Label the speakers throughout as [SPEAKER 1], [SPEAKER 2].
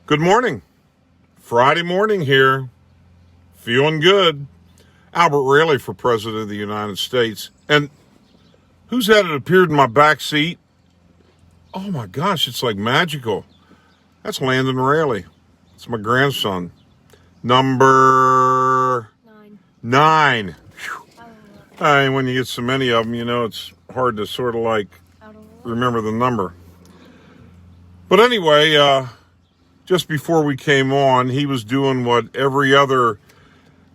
[SPEAKER 1] Good morning. Friday morning here. Feeling good. Albert Raley for President of the United States. And who's that that appeared in my back seat? Oh my gosh, it's like magical. That's Landon Raley. It's my grandson. Number 9. And when you get so many of them, it's hard to sort of like remember the number. But anyway, just before we came on, he was doing what every other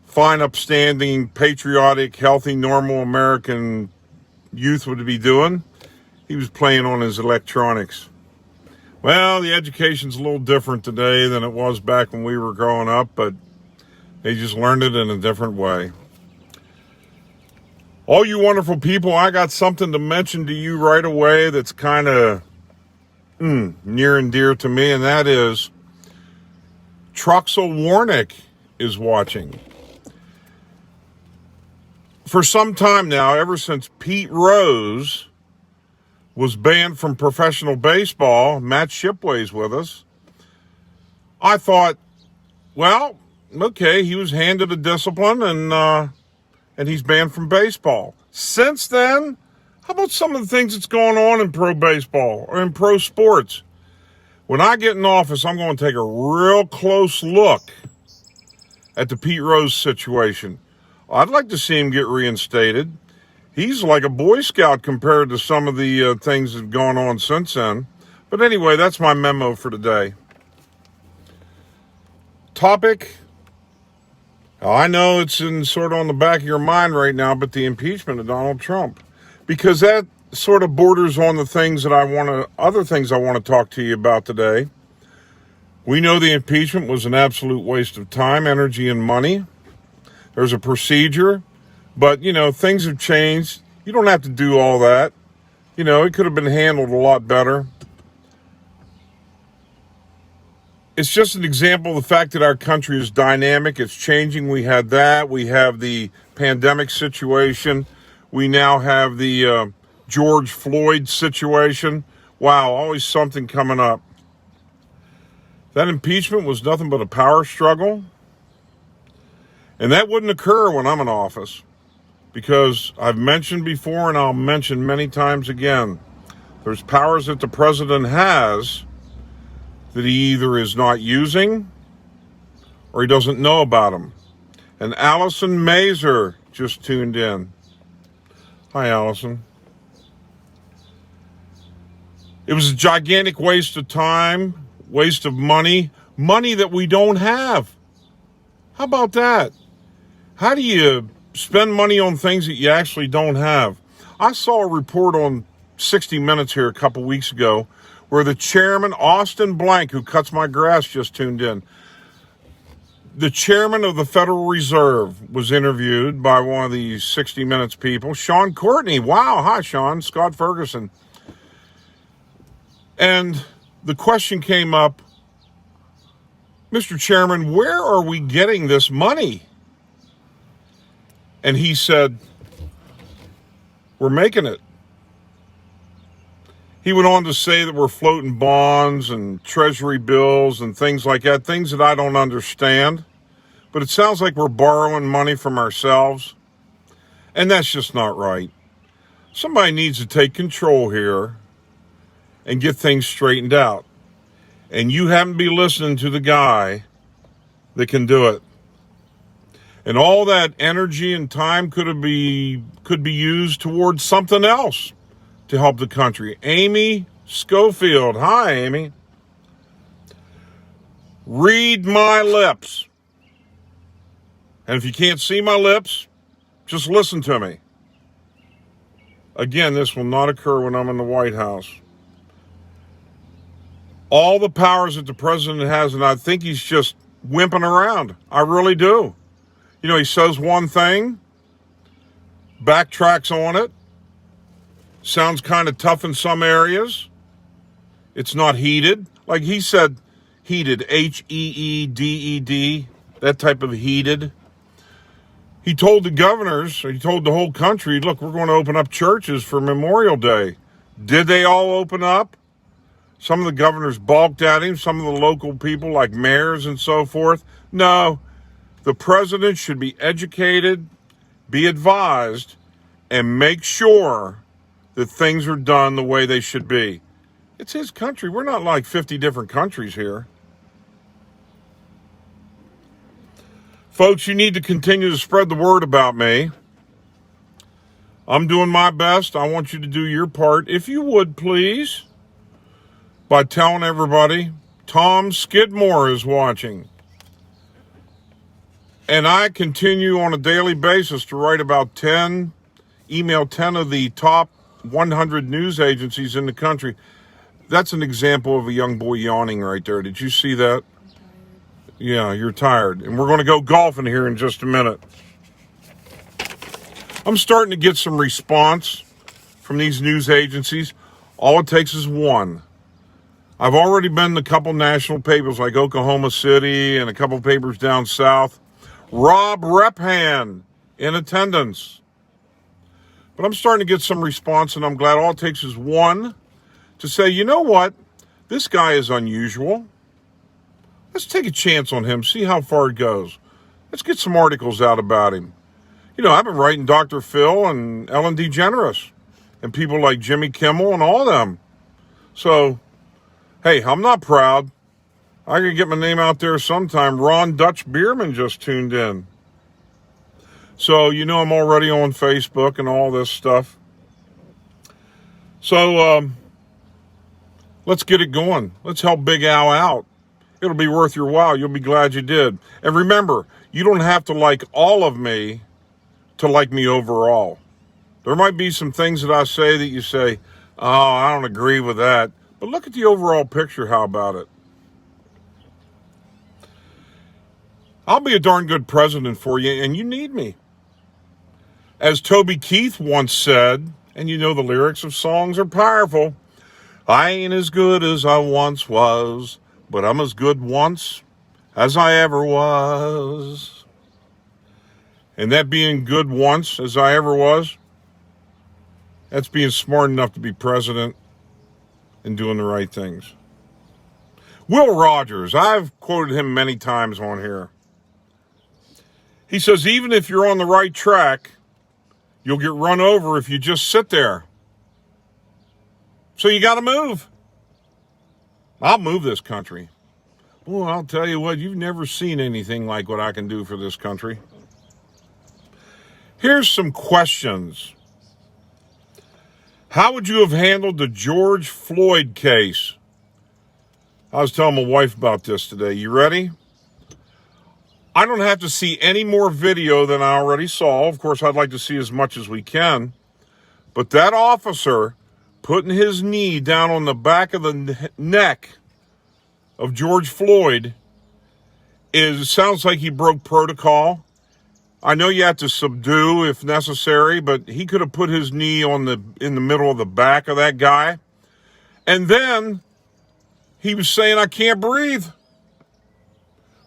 [SPEAKER 1] fine, upstanding, patriotic, healthy, normal American youth would be doing. He was playing on his electronics. Well, the education's a little different today than it was back when we were growing up, but they just learned it in a different way. All you wonderful people, I got something to mention to you right away that's kind of near and dear to me, and that is Truxell Warnick is watching. For some time now, ever since Pete Rose was banned from professional baseball, Matt Shipway's with us, I thought, well, okay, he was handed a discipline and he's banned from baseball. Since then, how about some of the things that's going on in pro baseball or in pro sports? When I get in office, I'm going to take a real close look at the Pete Rose situation. I'd like to see him get reinstated. He's like a Boy Scout compared to some of the things that have gone on since then. But anyway, that's my memo for today. Topic. I know it's in sort of on the back of your mind right now, but the impeachment of Donald Trump. Because that sort of borders on the other things I want to talk to you about today. We know the impeachment was an absolute waste of time, energy, and money. There's a procedure, but, things have changed. You don't have to do all that. It could have been handled a lot better. It's just an example of the fact that our country is dynamic. It's changing. We had that. We have the pandemic situation. We now have the George Floyd situation. Wow, always something coming up. That impeachment was nothing but a power struggle. And that wouldn't occur when I'm in office. Because I've mentioned before, and I'll mention many times again, there's powers that the president has that he either is not using or he doesn't know about them. And Allison Mazer just tuned in. Hi, Allison. It was a gigantic waste of time, waste of money that we don't have. How about that? How do you spend money on things that you actually don't have? I saw a report on 60 Minutes here a couple weeks ago where the chairman, Austin Blank, who cuts my grass, just tuned in. The chairman of the Federal Reserve was interviewed by one of these 60 Minutes people, Sean Courtney. Wow. Hi, Sean. Scott Ferguson. And the question came up, Mr. Chairman, where are we getting this money? And he said, we're making it. He went on to say that we're floating bonds and treasury bills and things like that, things that I don't understand. But it sounds like we're borrowing money from ourselves. And that's just not right. Somebody needs to take control here and get things straightened out. And you happen to be listening to the guy that can do it. And all that energy and time could be used towards something else to help the country. Amy Schofield. Hi, Amy. Read my lips. And if you can't see my lips, just listen to me. Again, this will not occur when I'm in the White House. All the powers that the president has, and I think he's just wimping around. I really do. He says one thing, backtracks on it, sounds kind of tough in some areas. It's not heated. Like he said, heated, H-E-E-D-E-D, that type of heated. He told the governors, he told the whole country, look, we're going to open up churches for Memorial Day. Did they all open up? Some of the governors balked at him, some of the local people like mayors and so forth. No, the president should be educated, be advised, and make sure that things are done the way they should be. It's his country. We're not like 50 different countries here. Folks, you need to continue to spread the word about me. I'm doing my best. I want you to do your part, if you would, please, by telling everybody Tom Skidmore is watching. And I continue on a daily basis to write about email 10 of the top 100 news agencies in the country. That's an example of a young boy yawning right there. Did you see that? Yeah, you're tired. And we're going to go golfing here in just a minute. I'm starting to get some response from these news agencies. All it takes is one. I've already been to a couple national papers like Oklahoma City and a couple papers down south. Rob Rephan in attendance. But I'm starting to get some response, and I'm glad. All it takes is one to say, you know what? This guy is unusual. Let's take a chance on him, see how far it goes. Let's get some articles out about him. You know, I've been writing Dr. Phil and Ellen DeGeneres and people like Jimmy Kimmel and all of them. So, hey, I'm not proud. I can get my name out there sometime. Ron Dutch Bierman just tuned in. So, you know, I'm already on Facebook and all this stuff. So, let's get it going. Let's help Big Al out. It'll be worth your while. You'll be glad you did. And remember, you don't have to like all of me to like me overall. There might be some things that I say that you say, oh, I don't agree with that. But look at the overall picture. How about it? I'll be a darn good president for you, and you need me. As Toby Keith once said, and you know the lyrics of songs are powerful, I ain't as good as I once was, but I'm as good once as I ever was. And that being good once as I ever was, that's being smart enough to be president and doing the right things. Will Rogers, I've quoted him many times on here. He says, even if you're on the right track, you'll get run over if you just sit there. So you got to move. I'll move this country. Well, I'll tell you what, you've never seen anything like what I can do for this country. Here's some questions. How would you have handled the George Floyd case? I was telling my wife about this today. You ready? I don't have to see any more video than I already saw. Of course, I'd like to see as much as we can. But that officer putting his knee down on the back of the neck of George Floyd sounds like he broke protocol. I know you have to subdue if necessary, but he could have put his knee in the middle of the back of that guy. And then he was saying, I can't breathe.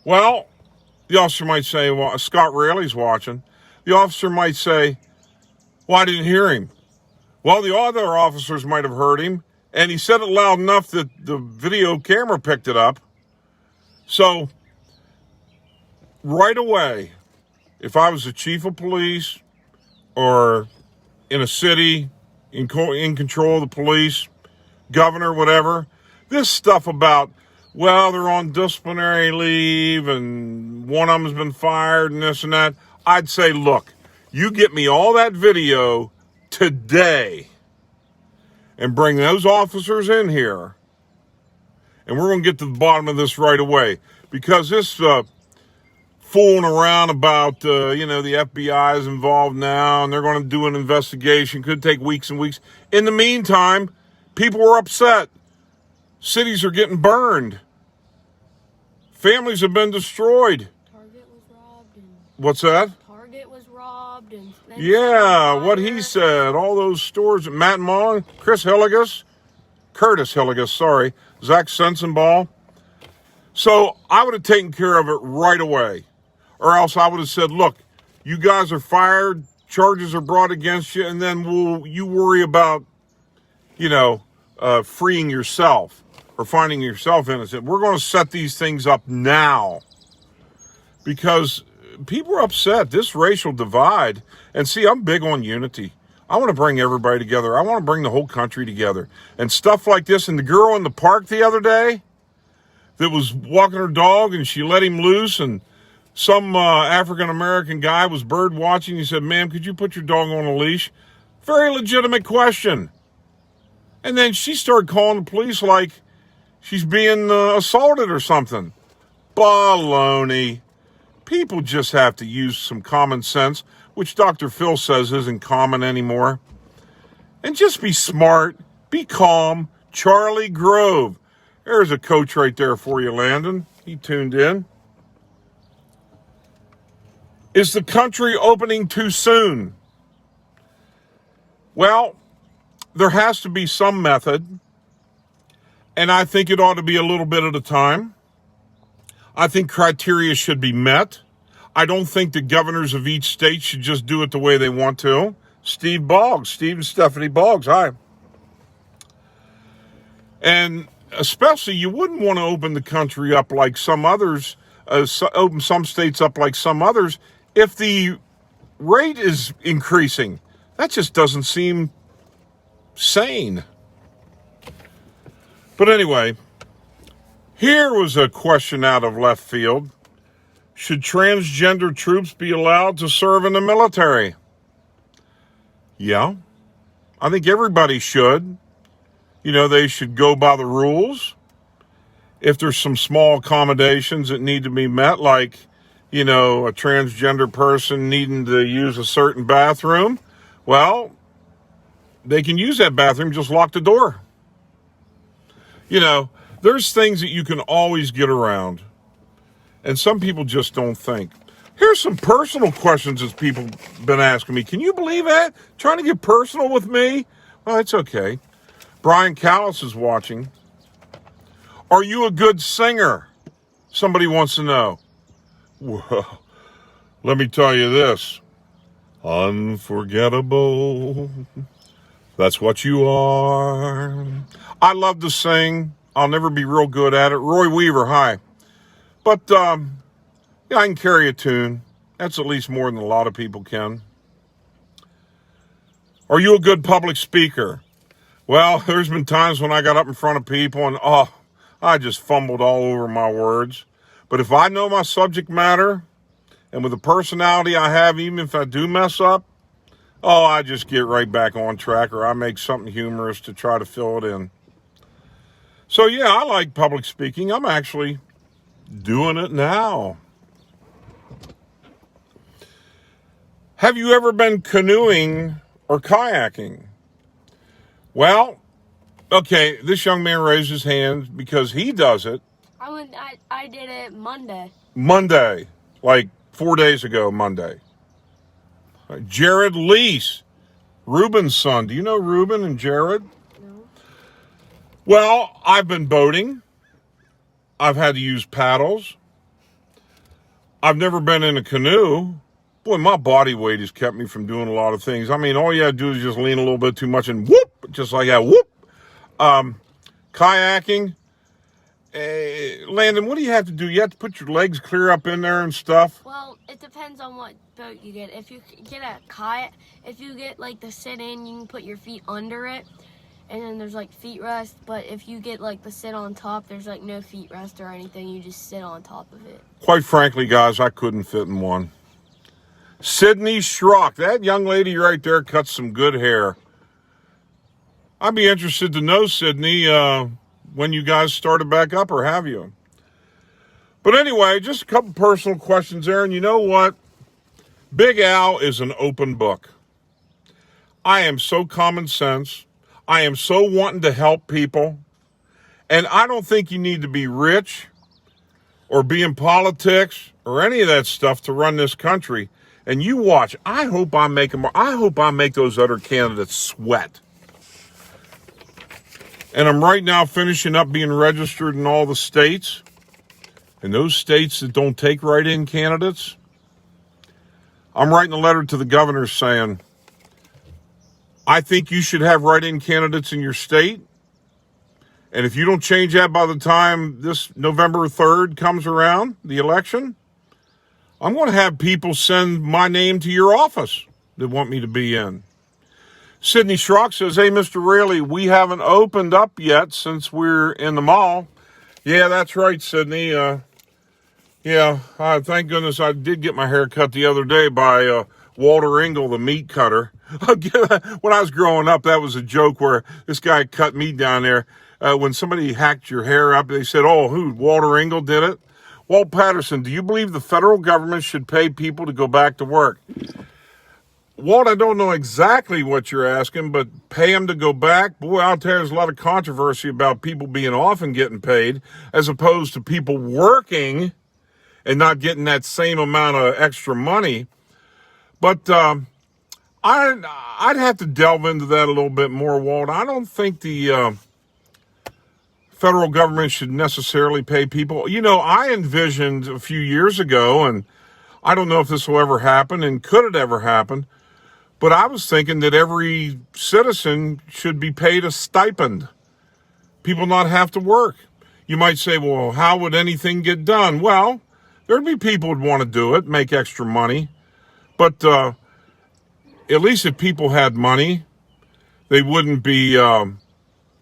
[SPEAKER 1] Well, the officer might say, well, Scott Raley's watching. The officer might say, well, I didn't hear him. Well, the other officers might have heard him, and he said it loud enough that the video camera picked it up. So, right away, if I was the chief of police or in a city in control of the police, governor, whatever, this stuff about, well, they're on disciplinary leave and one of them's been fired and this and that, I'd say, look, you get me all that video today and bring those officers in here, and we're going to get to the bottom of this right away, because this fooling around about, the FBI is involved now and they're going to do an investigation, could take weeks and weeks. In the meantime, people were upset. Cities are getting burned. Families have been destroyed.
[SPEAKER 2] Target was robbed.
[SPEAKER 1] What's that?
[SPEAKER 2] Target was robbed.
[SPEAKER 1] Yeah, what he said. All those stores. Matt Mullen, Curtis Hilligus, sorry. Zach Sensenball. So I would have taken care of it right away. Or else I would have said, look, you guys are fired. Charges are brought against you. And then you worry about, freeing yourself. or finding yourself innocent. We're going to set these things up now because people are upset. This racial divide, and see, I'm big on unity. I want to bring everybody together. I want to bring the whole country together. And stuff like this, and the girl in the park the other day that was walking her dog and she let him loose, and some African-American guy was bird watching. He said, "Ma'am, could you put your dog on a leash?" Very legitimate question. And then she started calling the police like she's being assaulted or something. Baloney. People just have to use some common sense, which Dr. Phil says isn't common anymore. And just be smart, be calm. Charlie Grove. There's a coach right there for you, Landon. He tuned in. Is the country opening too soon? Well, there has to be some method, and I think it ought to be a little bit at a time. I think criteria should be met. I don't think the governors of each state should just do it the way they want to. Steve and Stephanie Boggs, hi. And especially, you wouldn't want to open the country up like some others, open some states up like some others, if the rate is increasing. That just doesn't seem sane. But anyway, here was a question out of left field. Should transgender troops be allowed to serve in the military? Yeah, I think everybody should. You know, they should go by the rules. If there's some small accommodations that need to be met, like, you know, a transgender person needing to use a certain bathroom, well, they can use that bathroom, just lock the door. You know, there's things that you can always get around. And some people just don't think. Here's some personal questions that people have been asking me. Can you believe that? Trying to get personal with me? Well, it's okay. Brian Callis is watching. Are you a good singer? Somebody wants to know. Well, let me tell you this. Unforgettable. That's what you are. I love to sing. I'll never be real good at it. Roy Weaver, hi. But, yeah, I can carry a tune. That's at least more than a lot of people can. Are you a good public speaker? Well, there's been times when I got up in front of people and, I just fumbled all over my words. But if I know my subject matter, and with the personality I have, even if I do mess up, I just get right back on track, or I make something humorous to try to fill it in. So, yeah, I like public speaking. I'm actually doing it now. Have you ever been canoeing or kayaking? Well, okay, this young man raised his hand because he does it.
[SPEAKER 2] I did it Monday.
[SPEAKER 1] Monday, like 4 days ago, Monday. Jared Lease, Ruben's son. Do you know Ruben and Jared?
[SPEAKER 2] No.
[SPEAKER 1] Well, I've been boating. I've had to use paddles. I've never been in a canoe. Boy, my body weight has kept me from doing a lot of things. I mean, all you have to do is just lean a little bit too much and whoop, just like that, whoop. Kayaking. Landon, what do you have to do? You have to put your legs clear up in there and stuff?
[SPEAKER 2] Well, it depends on what boat you get. If you get a kayak, if you get like the sit in, you can put your feet under it. And then there's like feet rest. But if you get like the sit on top, there's like no feet rest or anything. You just sit on top of it.
[SPEAKER 1] Quite frankly, guys, I couldn't fit in one. Sydney Schrock, that young lady right there cuts some good hair. I'd be interested to know, Sydney, when you guys started back up, or have you? But anyway, just a couple personal questions there. And you know what? Big Al is an open book. I am so common sense. I am so wanting to help people. And I don't think you need to be rich or be in politics or any of that stuff to run this country. And you watch. I hope I make those other candidates sweat. And I'm right now finishing up being registered in all the states. And those states that don't take write-in candidates, I'm writing a letter to the governor saying, I think you should have write-in candidates in your state. And if you don't change that by the time this November 3rd comes around, the election, I'm going to have people send my name to your office that want me to be in. Sydney Schrock says, hey, Mr. Raley, we haven't opened up yet since we're in the mall. Yeah, that's right, Sydney. Thank goodness I did get my hair cut the other day by Walter Engel, the meat cutter. When I was growing up, that was a joke where this guy cut me down there. When somebody hacked your hair up, they said, oh, who? Walter Engel did it? Walt Patterson, do you believe the federal government should pay people to go back to work? Walt, I don't know exactly what you're asking, but pay them to go back? Boy, out there's a lot of controversy about people being off and getting paid, as opposed to people working and not getting that same amount of extra money. But I'd have to delve into that a little bit more, Walt. I don't think the federal government should necessarily pay people. You know, I envisioned a few years ago, and I don't know if this will ever happen, and could it ever happen, but I was thinking that every citizen should be paid a stipend. People not have to work. You might say, well, how would anything get done? Well, there'd be people who'd want to do it, make extra money. But at least if people had money, they wouldn't be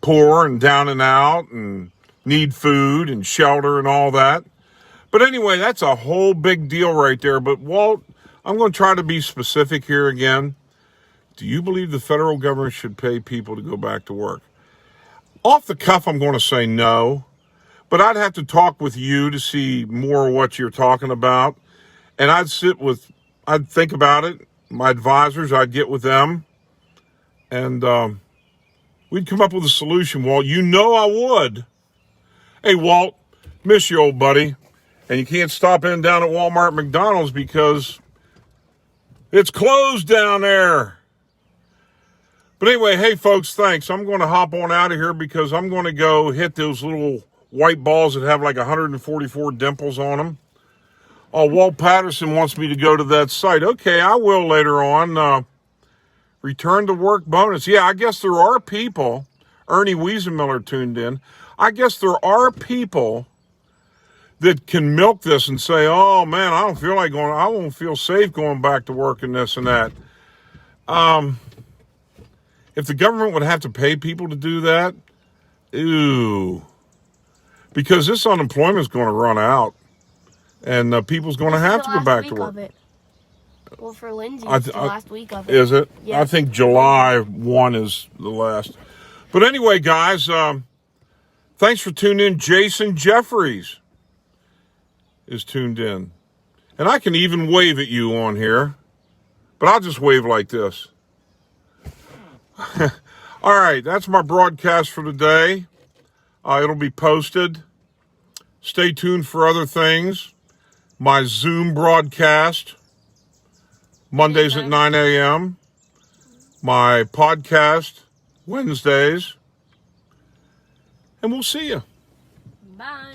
[SPEAKER 1] poor and down and out and need food and shelter and all that. But anyway, that's a whole big deal right there. But Walt, I'm going to try to be specific here again. Do you believe the federal government should pay people to go back to work? Off the cuff, I'm going to say no. But I'd have to talk with you to see more of what you're talking about. And I'd think about it. My advisors, I'd get with them. And we'd come up with a solution, Walt. You know I would. Hey, Walt, miss you, old buddy. And you can't stop in down at Walmart, McDonald's because it's closed down there. But anyway, hey, folks, thanks. I'm going to hop on out of here because I'm going to go hit those little white balls that have like 144 dimples on them. Oh, Walt Patterson wants me to go to that site. Okay, I will later on. Return to work bonus. Yeah, I guess there are people. Ernie Wiesenmiller tuned in. I guess there are people that can milk this and say, oh, man, I don't feel like going. I won't feel safe going back to work and this and that. If the government would have to pay people to do that, ooh. Because this unemployment is going to run out. And people's going to have to go back to work.
[SPEAKER 2] Well, for Lindsay, it's the last week of it.
[SPEAKER 1] Is it?
[SPEAKER 2] Yeah.
[SPEAKER 1] I think July 1 is the last. But anyway, guys, thanks for tuning in. Jason Jeffries is tuned in. And I can even wave at you on here. But I'll just wave like this. All right, that's my broadcast for today. It'll be posted. Stay tuned for other things. My Zoom broadcast, Mondays at 9 a.m. My podcast, Wednesdays. And we'll see you.
[SPEAKER 2] Bye.